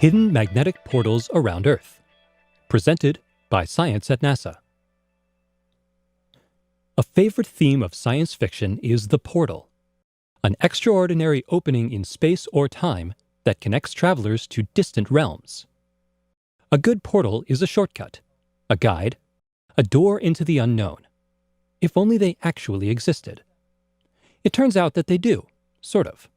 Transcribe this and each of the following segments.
Hidden Magnetic Portals Around Earth, presented by Science at NASA. A favorite theme of science fiction is the portal, an extraordinary opening in space or time that connects travelers to distant realms. A good portal is a shortcut, a guide, a door into the unknown, if only they actually existed. It turns out that they do, sort of.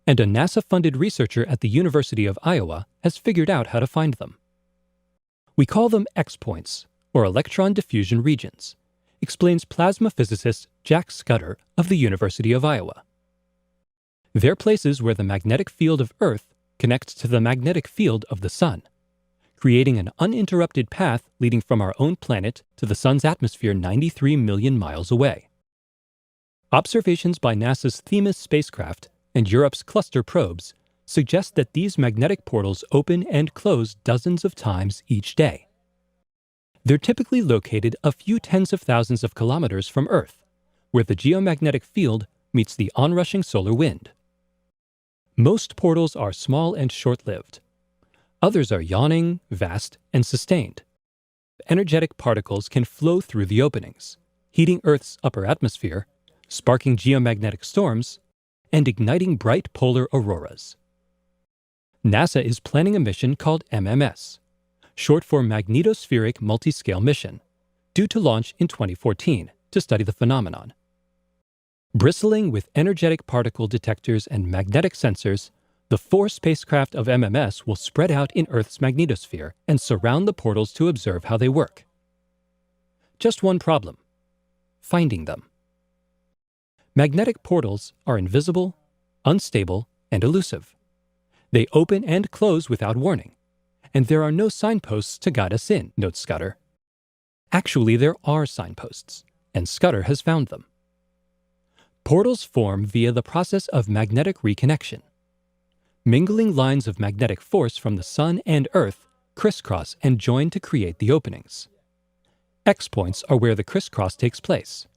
And a NASA-funded researcher at the University of Iowa has figured out how to find them. We call them X-points, or electron diffusion regions, explains plasma physicist Jack Scudder of the University of Iowa. They're places where the magnetic field of Earth connects to the magnetic field of the Sun, creating an uninterrupted path leading from our own planet to the Sun's atmosphere 93 million miles away. Observations by NASA's Themis spacecraft and Europe's cluster probes suggest that these magnetic portals open and close dozens of times each day. They're typically located a few tens of thousands of kilometers from Earth, where the geomagnetic field meets the onrushing solar wind. Most portals are small and short-lived. Others are yawning, vast, and sustained. Energetic particles can flow through the openings, heating Earth's upper atmosphere, sparking geomagnetic storms, and igniting bright polar auroras. NASA is planning a mission called MMS, short for Magnetospheric Multiscale Mission, due to launch in 2014 to study the phenomenon. Bristling with energetic particle detectors and magnetic sensors, the 4 spacecraft of MMS will spread out in Earth's magnetosphere and surround the portals to observe how they work. Just one problem: finding them. Magnetic portals are invisible, unstable, and elusive. They open and close without warning, and there are no signposts to guide us in, notes Scudder. Actually, there are signposts, and Scudder has found them. Portals form via the process of magnetic reconnection. Mingling lines of magnetic force from the Sun and Earth crisscross and join to create the openings. X-points are where the crisscross takes place.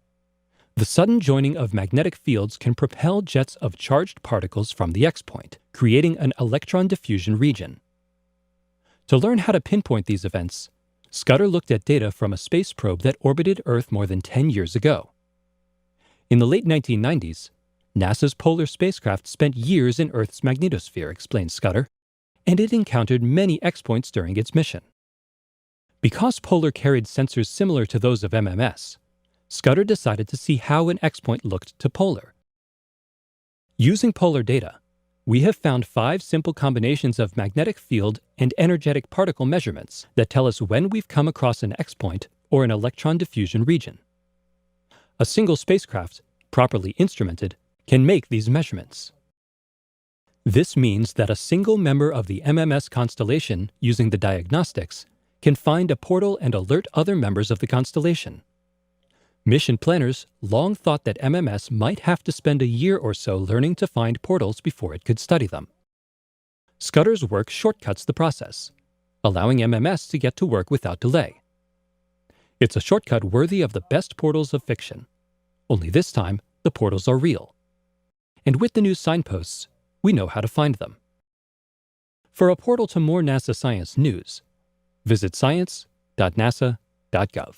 The sudden joining of magnetic fields can propel jets of charged particles from the X-point, creating an electron diffusion region. To learn how to pinpoint these events, Scudder looked at data from a space probe that orbited Earth more than 10 years ago. In the late 1990s, NASA's polar spacecraft spent years in Earth's magnetosphere, explains Scudder, and it encountered many X-points during its mission. Because Polar carried sensors similar to those of MMS, Scudder decided to see how an X-point looked to Polar. Using Polar data, we have found 5 simple combinations of magnetic field and energetic particle measurements that tell us when we've come across an X-point or an electron diffusion region. A single spacecraft, properly instrumented, can make these measurements. This means that a single member of the MMS constellation, using the diagnostics, can find a portal and alert other members of the constellation. Mission planners long thought that MMS might have to spend a year or so learning to find portals before it could study them. Scudder's work shortcuts the process, allowing MMS to get to work without delay. It's a shortcut worthy of the best portals of fiction, only this time the portals are real. And with the new signposts, we know how to find them. For a portal to more NASA science news, visit science.nasa.gov.